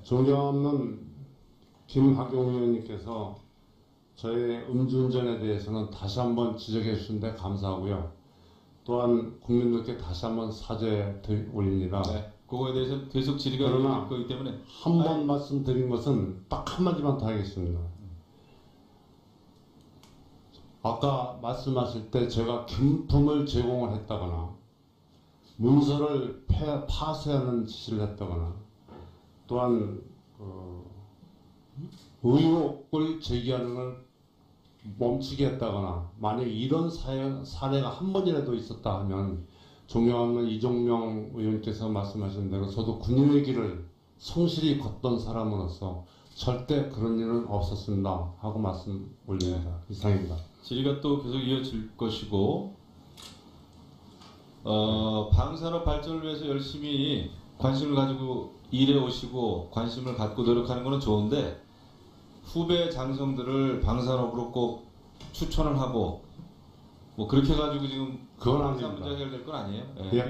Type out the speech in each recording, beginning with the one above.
존경하는 김학용 의원님께서 저의 음주운전에 대해서는 다시 한번 지적해 주신데 감사하고요. 또한 국민들께 다시 한번 사죄 올립니다. 네, 그거에 대해서 계속 질의가 그러나 있기 거기 때문에 한 번 말씀드린 것은 딱 한마디만 더 하겠습니다. 아까 말씀하실 때 제가 금품을 제공을 했다거나 문서를 파쇄하는 지시를 했다거나 또한 의혹을 제기하는 걸 멈추게 했다거나 만약 이런 사례가 한 번이라도 있었다 하면 존경하는 이종명 의원께서 말씀하신 대로 저도 군인의 길을 성실히 걷던 사람으로서 절대 그런 일은 없었습니다 하고 말씀 올립니다. 이상입니다. 질의가 또 계속 이어질 것이고 방산업 발전을 위해서 열심히 관심을 가지고 일해 오시고 관심을 갖고 노력하는 것은 좋은데 후배 장성들을 방산업으로 꼭 추천을 하고 뭐 그렇게 해가지고 지금 그건 방산 아닙니다. 문제 해결될 건 아니에요. 예,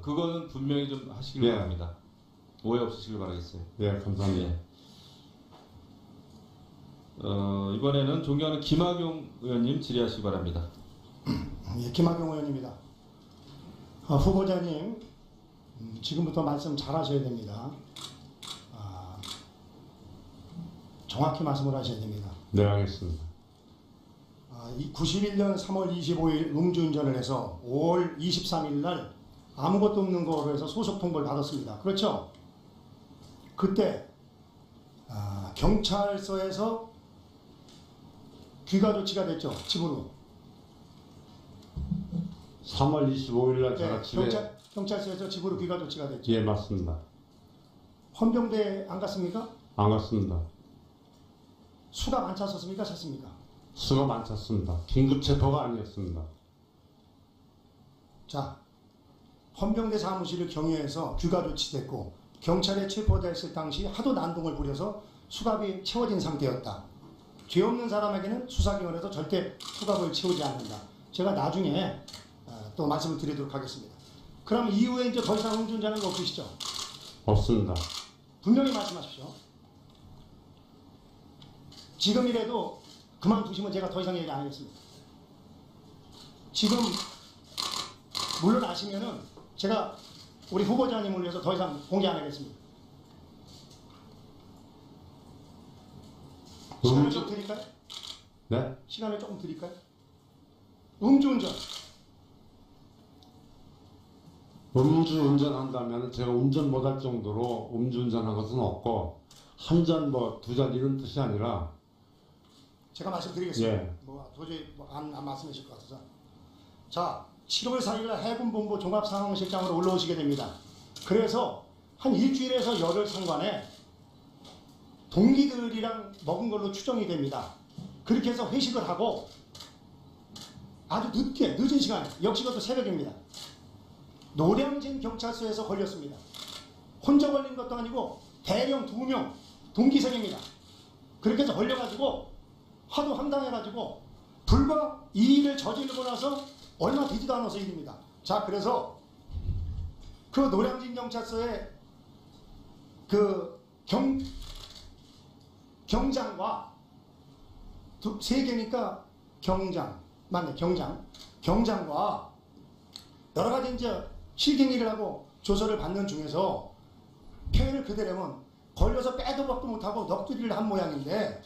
그거는 분명히 좀 하시길 예. 바랍니다. 오해 없으시길 바라겠어요. 네, 감사합니다. 예. 이번에는 존경하는 김학용 의원님 질의하시기 바랍니다. 예, 김학용 의원입니다. 후보자님, 지금부터 말씀 잘 하셔야 됩니다. 정확히 말씀을 하셔야 됩니다. 네, 알겠습니다. 91년 3월 25일 음주운전을 해서 5월 23일 날 아무것도 없는 거로 해서 소속 통보를 받았습니다. 그렇죠? 그때 경찰서에서 귀가 조치가 됐죠. 집으로. 3월 25일 날 제가 네, 집에 경찰서에서 집으로 귀가 조치가 됐죠. 예, 맞습니다. 헌병대 안 갔습니까? 안 갔습니다. 수갑 안 찼었습니까? 찼습니까? 수가 안 찼습니다. 긴급 체포가 아니었습니다. 자, 헌병대 사무실을 경유해서 귀가 조치됐고 경찰에 체포됐을 당시 하도 난동을 부려서 수갑이 채워진 상태였다. 죄 없는 사람에게는 수사기관에서 절대 수갑을 채우지 않는다. 제가 나중에 또 말씀을 드리도록 하겠습니다. 그럼 이후에 이제 더 이상 음주운전은 없으시죠? 없습니다. 분명히 말씀하십시오. 지금이라도 그만두시면 제가 더 이상 얘기 안 하겠습니다. 지금 물러나시면은 제가 우리 후보자님을 위해서 더 이상 공개 안 하겠습니다. 시간을 좀 드릴까요? 네? 시간을 조금 드릴까요? 음주운전. 음주운전한다면 제가 운전 못할 정도로 음주운전한 것은 없고 한 잔 뭐 두 잔 이런 뜻이 아니라 제가 말씀드리겠습니다. 예. 도저히 안 말씀하실 것 같아서. 자, 7월 4일 해군본부 종합상황실장으로 올라오시게 됩니다. 그래서 한 일주일에서 열흘 상관에 동기들이랑 먹은 걸로 추정이 됩니다. 그렇게 해서 회식을 하고 아주 늦은 시간에, 역시 그것도 새벽입니다. 노량진 경찰서에서 걸렸습니다. 혼자 걸린 것도 아니고 대령 2명 동기생입니다. 그렇게 해서 걸려가지고 하도 황당해가지고 불과 이 일을 저지르고 나서 얼마 되지도 않아서 일입니다. 자, 그래서 그 노량진 경찰서의 그 경장과 세 개니까 경장 맞네, 경장과 여러 가지 이제 실갱이를 하고 조서를 받는 중에서 표현을 그대로 하면 걸려서 빼도 박도 못하고 넋두리를 한 모양인데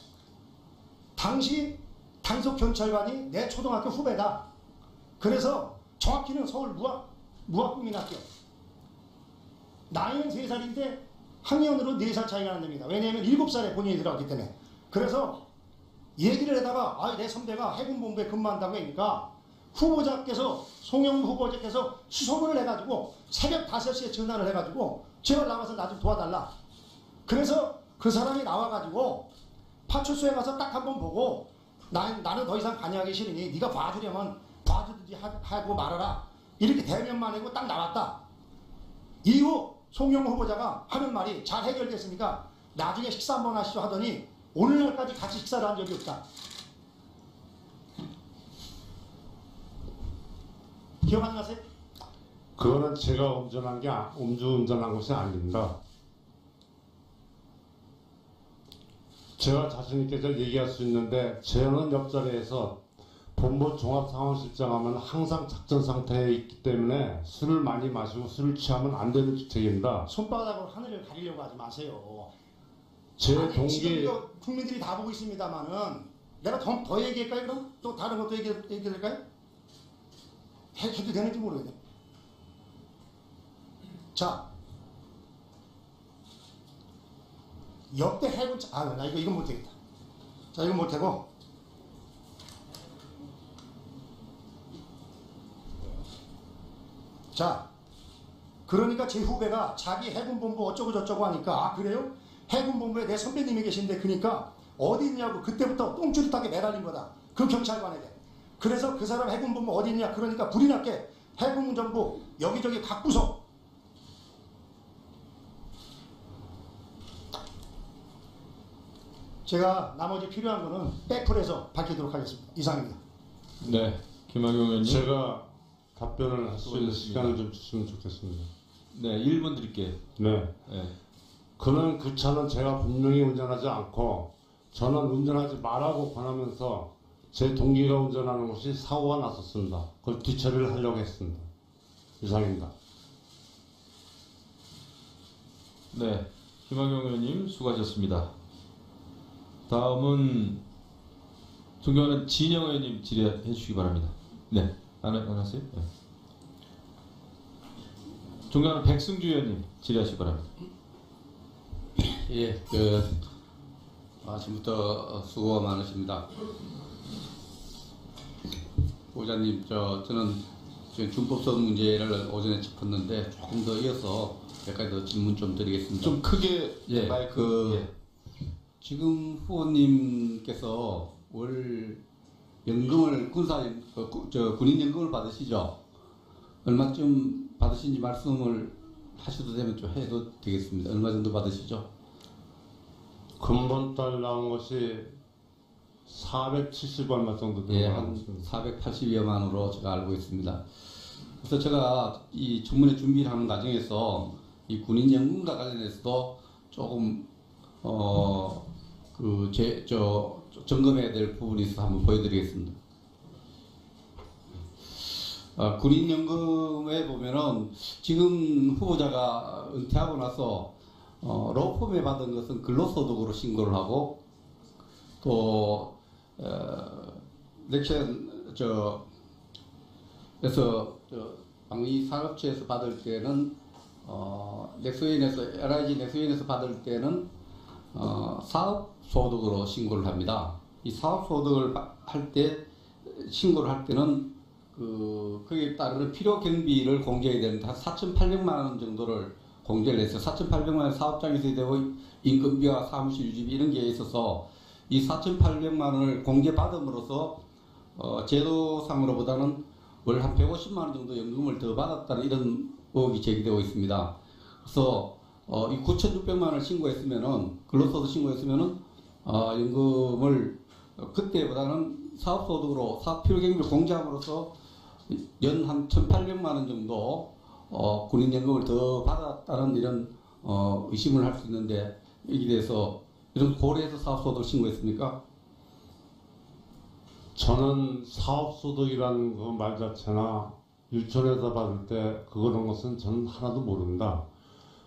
당시 단속 경찰관이 내 초등학교 후배다. 그래서 정확히는 서울 무학국민학교. 나이는 3살인데 학년으로 4살 차이가 난답니다. 왜냐하면 7살에 본인이 들어갔기 때문에. 그래서 얘기를 하다가 내 선배가 해군본부에 근무한다고 하니까 후보자께서 송영무 후보자께서 수소문을 해가지고 새벽 5시에 전화를 해가지고 제발 나와서 나 좀 도와달라. 그래서 그 사람이 나와가지고 파출소에 가서 딱 한번 보고 나는 더 이상 관여하기 싫으니 네가 봐주려면 봐주든지 하고 말아라. 이렇게 대면만 하고 딱 나왔다. 이후 송영무 후보자가 하는 말이 잘 해결됐으니까 나중에 식사 한번 하시죠 하더니 오늘날까지 같이 식사를 한 적이 없다. 기억 안 나세요? 그거는 제가 음주운전한 것이 아닙니다. 제가 자신 있게 얘기할 수 있는데 저는 옆자리에서 본부 종합상황실장 하면 항상 작전 상태에 있기 때문에 술을 많이 마시고 술을 취하면 안 되는 주택입니다. 손바닥으로 하늘을 가리려고 하지 마세요. 제 아니, 동기 지금 이거 국민들이 다 보고 있습니다만은 내가 더 얘기할까요? 그럼 또 다른 것도 얘기할까요? 해도 되는지 모르겠네. 자, 역대 해군 나 이건 못되겠다. 자, 이건 못하고 자, 그러니까 제 후배가 자기 해군본부 어쩌고 저쩌고 하니까 아 그래요? 해군본부에 내 선배님이 계신데 그러니까 어디 있냐고 그때부터 똥줄타게 매달린 거다. 그 경찰관에게. 그래서 그 사람 해군본부 어디 있냐 그러니까 불이 났게 해군정부 여기저기 각 구석 제가 나머지 필요한 거는 백풀에서 밝히도록 하겠습니다. 이상입니다. 네, 김학용 의원님. 제가 답변을 할 수 있는 수고하셨습니다. 시간을 좀 주시면 좋겠습니다. 네, 1분 드릴게요. 네. 네. 그는 그 차는 제가 분명히 운전하지 않고 저는 운전하지 말라고 권하면서 제 동기가 운전하는 것이 사고가 났었습니다. 그걸 뒤처리를 하려고 했습니다. 이상입니다. 네, 김학용 의원님 수고하셨습니다. 다음은 존경하는 진영 의원님 질의해 주시기 바랍니다. 네, 안 하세요? 네. 존경하는 백승주 의원님 질의하시기 바랍니다. 예, 아침부터 수고가 많으십니다. 보좌님, 저는 지금 준법성 문제를 오전에 짚었는데 조금 더 이어서 몇 가지 더 질문 좀 드리겠습니다. 좀 크게 예, 마이크. 지금 후보님께서 월 연금을 군인 연금을 받으시죠? 얼마쯤 받으신지 말씀을 하셔도 되면 좀 해도 되겠습니다. 얼마 정도 받으시죠? 근본 달 나온 것이 470 얼마 정도 예, 되는 것 한 같습니다. 480여만으로 제가 알고 있습니다. 그래서 제가 이 청문회 준비를 하는 과정에서 이 군인연금과 관련해서도 조금 점검해야 될 부분이 있어서 한번 보여드리겠습니다. 군인연금에 보면은 지금 후보자가 은퇴하고 나서 로펌에 받은 것은 근로소득으로 신고를 하고 또 넥션에서 방위 산업체에서 받을 때는 LIG 넥스윈에서 받을 때는 사업소득으로 신고를 합니다. 이 사업소득을 신고를 할 때는 거기에 따르는 필요 경비를 공제해야 되는데 한 4,800만 원 정도를 공제를 했어요. 4,800만 원 사업장에서 되고 인건비와 사무실 유지비 이런 게 있어서 이 4,800만 원을 공제받음으로써 제도상으로보다는 월 한 150만 원 정도 연금을 더 받았다는 이런 의혹이 제기되고 있습니다. 그래서 이 9,600만 원을 신고했으면은 근로소득 신고했으면은 연금을 그때보다는 사업소득으로 사업필요경비를 공제함으로써 연 한 1,800만 원 정도 군인연금을 더 받았다는 이런 의심을 할 수 있는데 여기에 대해서 이런 고려해서 사업소득 신고했습니까? 저는 사업소득이라는 그 말 자체나 유치원에서 받을 때 그런 것은 저는 하나도 모릅니다.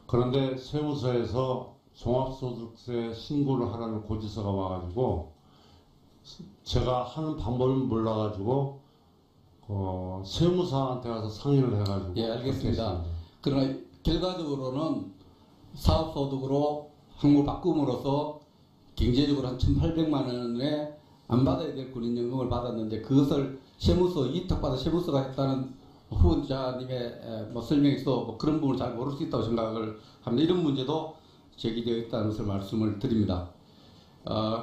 그런데 세무서에서 종합소득세 신고를 하라는 고지서가 와가지고 제가 하는 방법을 몰라가지고 세무사한테 가서 상의를 해가지고 예, 알겠습니다. 그렇게 했습니다. 그러나 결과적으로는 사업소득으로 항목을 바꿈으로써 경제적으로 한 1,800만 원에 안 받아야 될 군인연금을 받았는데 그것을 세무서 위탁받아 세무서가 했다는 후보자님의 설명에서 그런 부분을 잘 모를 수 있다고 생각을 합니다. 이런 문제도 제기되어 있다는 것을 말씀을 드립니다.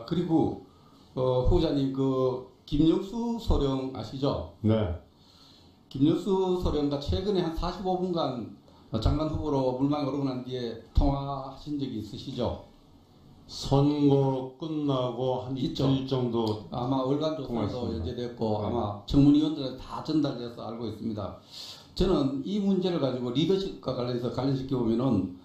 그리고 후보자님 김영수 소령 아시죠? 네. 김영수 소령과 최근에 한 45분간 장관 후보로 물망에 오르고 난 뒤에 통화하신 적이 있으시죠? 선거 끝나고 한 있죠. 이틀 정도 아마 월간 조사도 통화했습니다. 연재됐고 네. 아마 청문위원들한테 다 전달돼서 알고 있습니다. 저는 이 문제를 가지고 리더십과 관련해서 관련시켜 보면은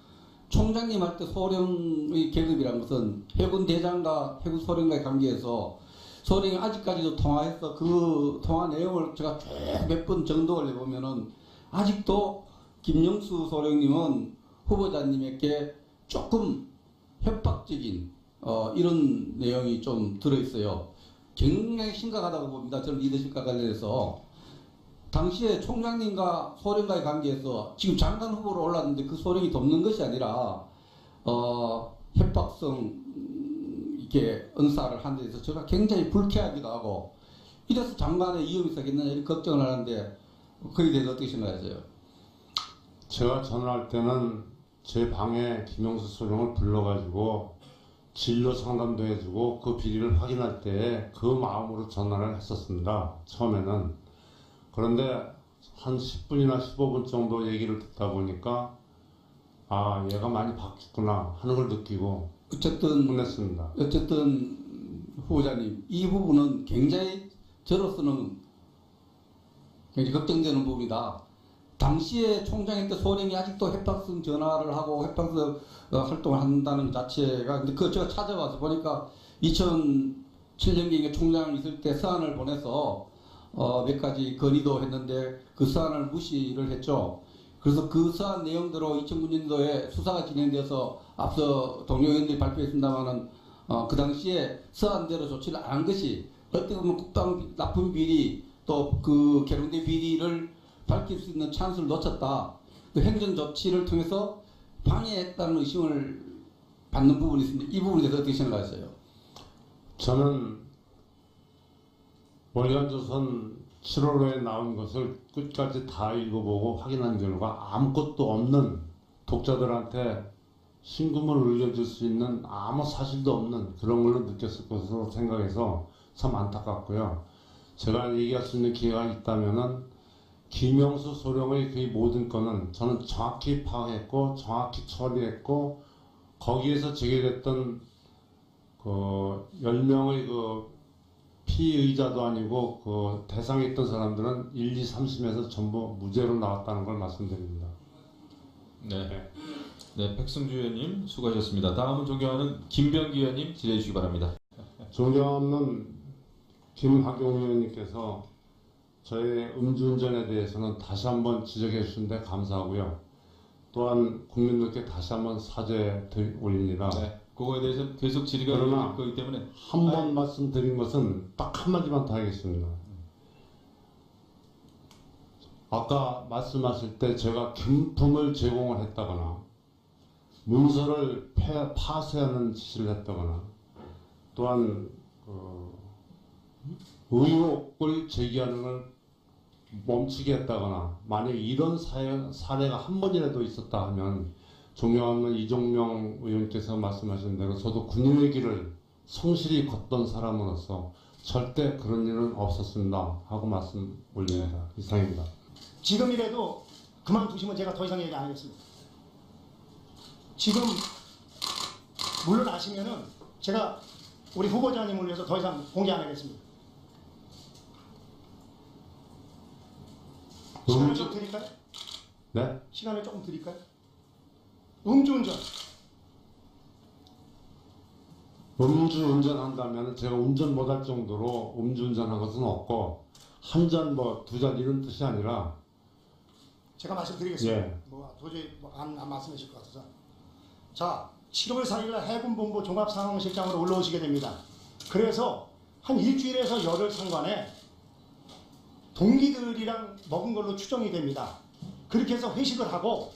총장님 할 때 소령의 계급이란 것은 해군 대장과 해군 소령과의 관계에서 소령이 아직까지도 통화해서 그 통화 내용을 제가 쭉 몇 번 정독을 해보면은 아직도 김영수 소령님은 후보자님에게 조금 협박적인 이런 내용이 좀 들어있어요. 굉장히 심각하다고 봅니다. 저는 리더십과 관련해서 당시에 총장님과 소령과의 관계에서 지금 장관 후보로 올랐는데 그 소령이 돕는 것이 아니라 협박성 이렇게 은사를 하는 데 있어서 제가 굉장히 불쾌하기도 하고 이래서 장관의 위험이 있었겠느냐 이런 걱정을 하는데 거기에 대해서 어떻게 생각하세요? 제가 전화할 때는 제 방에 김영수 소령을 불러가지고 진로 상담도 해주고 그 비리를 확인할 때 그 마음으로 전화를 했었습니다. 처음에는. 그런데 한 10분이나 15분 정도 얘기를 듣다 보니까 아 얘가 많이 바뀌었구나 하는 걸 느끼고 어쨌든 혼냈습니다. 후보자님 이 부분은 굉장히 저로서는 굉장히 걱정되는 부분이다. 당시에 총장일 때 소령이 아직도 협박성 전화를 하고 협박성 활동을 한다는 자체가 근데 그거 제가 찾아와서 보니까 2007년경에 총장을 있을 때 서한을 보내서 몇 가지 건의도 했는데 그 서한을 무시를 했죠. 그래서 그 서한 내용대로 2009년도에 수사가 진행돼서 앞서 동료 의원들이 발표했습니다마는 그 당시에 서한대로 조치를 안 한 것이 어떻게 보면 국방 납품 비리 또 그 계룡대 비리를 밝힐 수 있는 찬스를 놓쳤다. 그 행정 조치를 통해서 방해했다는 의심을 받는 부분이 있습니다. 이 부분에 대해서 어떻게 생각하세요? 저는 월간조선 7월호에 나온 것을 끝까지 다 읽어보고 확인한 결과 아무것도 없는 독자들한테 신금을 울려줄 수 있는 아무 사실도 없는 그런 걸로 느꼈을 것으로 생각해서 참 안타깝고요. 제가 얘기할 수 있는 기회가 있다면은 김영수 소령의 그 모든 건은 저는 정확히 파악했고 정확히 처리했고 거기에서 제기됐던 그 10명의 그 피의자도 아니고 그 대상에 있던 사람들은 1, 2, 3심에서 전부 무죄로 나왔다는 걸 말씀드립니다. 네. 네, 백승주 의원님 수고하셨습니다. 다음은 존경하는 김병기 의원님 질의해 주시기 바랍니다. 존경하는 김학용 의원님께서 저의 음주운전에 대해서는 다시 한번 지적해 주신데 감사하고요. 또한 국민들께 다시 한번 사죄 올립니다. 네, 그거에 대해서 계속 질의가 그러나 이어질 거기 때문에 한 번 말씀드린 것은 딱 한마디만 더 하겠습니다. 아까 말씀하실 때 제가 금품을 제공을 했다거나 문서를 파쇄하는 지시를 했다거나 또한 의혹을 제기하는 걸 멈추게 했다거나 만약 이런 사례가 한 번이라도 있었다 하면 존경하는 이종명 의원께서 말씀하신 대로 저도 군인의 길을 성실히 걷던 사람으로서 절대 그런 일은 없었습니다 하고 말씀 올립니다. 이상입니다. 지금이라도 그만두시면 제가 더 이상 얘기 안 하겠습니다. 지금 물러나시면은 제가 우리 후보자님을 위해서 더 이상 공개 안 하겠습니다. 시간을 좀 드릴까요? 네? 시간을 조금 드릴까요? 음주운전. 음주운전한다면 제가 운전 못할 정도로 음주운전한 것은 없고 한 잔 뭐 두 잔 이런 뜻이 아니라 제가 말씀드리겠습니다. 예. 도저히 안 말씀하실 것 같아서. 자, 7월 4일날 해군본부 종합상황실장으로 올라오시게 됩니다. 그래서 한 일주일에서 열흘 상관에 동기들이랑 먹은 걸로 추정이 됩니다. 그렇게 해서 회식을 하고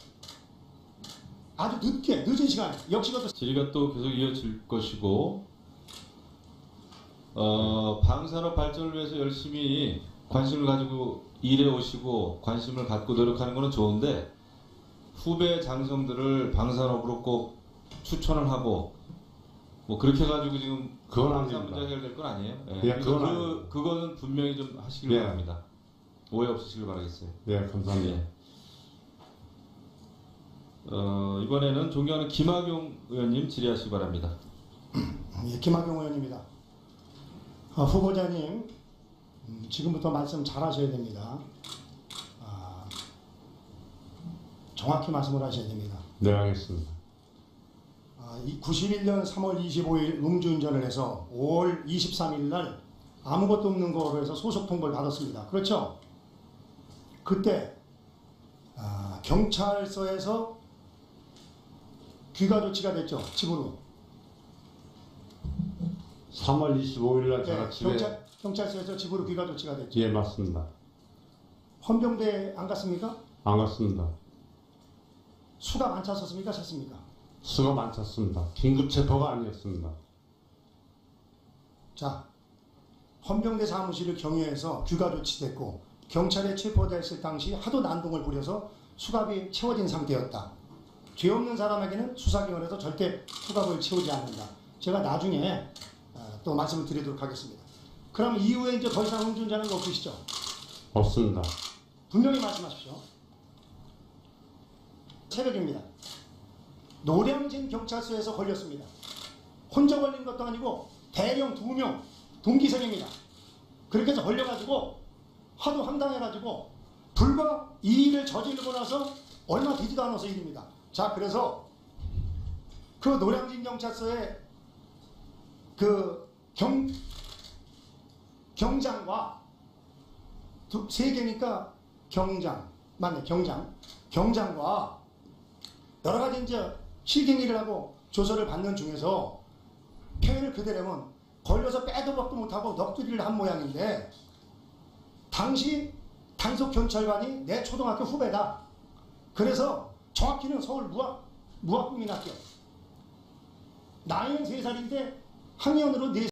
아주 늦은 시간 역시 그것도 질의가 또 계속 이어질 것이고 방산업 발전을 위해서 열심히 관심을 가지고 일해 오시고 관심을 갖고 노력하는 것은 좋은데 후배 장성들을 방산업으로 꼭 추천을 하고 뭐 그렇게 해가지고 지금 그건 방산 아닙니다. 문제가 해결될 건 아니에요. 예, 그건 아닙니다. 그거는 분명히 좀 하시길 예. 바랍니다. 오해 없으시길 바라겠어요. 네, 감사합니다. 예. 이번에는 존경하는 김학용 의원님 질의하시기 바랍니다. 예, 김학용 의원입니다. 후보자님 지금부터 말씀 잘 하셔야 됩니다. 정확히 말씀을 하셔야 됩니다. 네, 알겠습니다. 91년 3월 25일 음주운전을 해서 5월 23일 날 아무것도 없는 거로 해서 소속 통보를 받았습니다. 그렇죠? 그때 경찰서에서 귀가 조치가 됐죠. 집으로. 3월 25일 날 제가 네, 집에 경찰서에서 집으로 귀가 조치가 됐죠. 예 맞습니다. 헌병대 안 갔습니까? 안 갔습니다. 수가 많찼었습니까? 찼습니까? 수가 많았습니다. 긴급 체포가 아니었습니다. 자, 헌병대 사무실을 경유해서 귀가 조치됐고 경찰에 체포됐을 당시 하도 난동을 부려서 수갑이 채워진 상태였다. 죄 없는 사람에게는 수사기관에서 절대 수갑을 채우지 않는다. 제가 나중에 또 말씀을 드리도록 하겠습니다. 그럼 이후에 이제 더 이상 음주운전은 없으시죠? 없습니다. 분명히 말씀하십시오. 새벽입니다. 노량진 경찰서에서 걸렸습니다. 혼자 걸린 것도 아니고 대령 2명 동기생입니다. 그렇게 해서 걸려가지고 하도 황당해가지고 불과 이 일을 저지르고 나서 얼마 되지도 않아서 일입니다. 자, 그래서 그 노량진 경찰서의 그 경장과 세 개니까 경장 맞네, 경장과 여러 가지 이제 실갱이를 하고 조서를 받는 중에서 표현을 그대로 하면 걸려서 빼도 박도 못하고 넋두리를 한 모양인데 당시 단속 경찰관이 내 초등학교 후배다. 그래서 정확히는 서울 무학국민학교. 나이는 3살인데 학년으로 4살.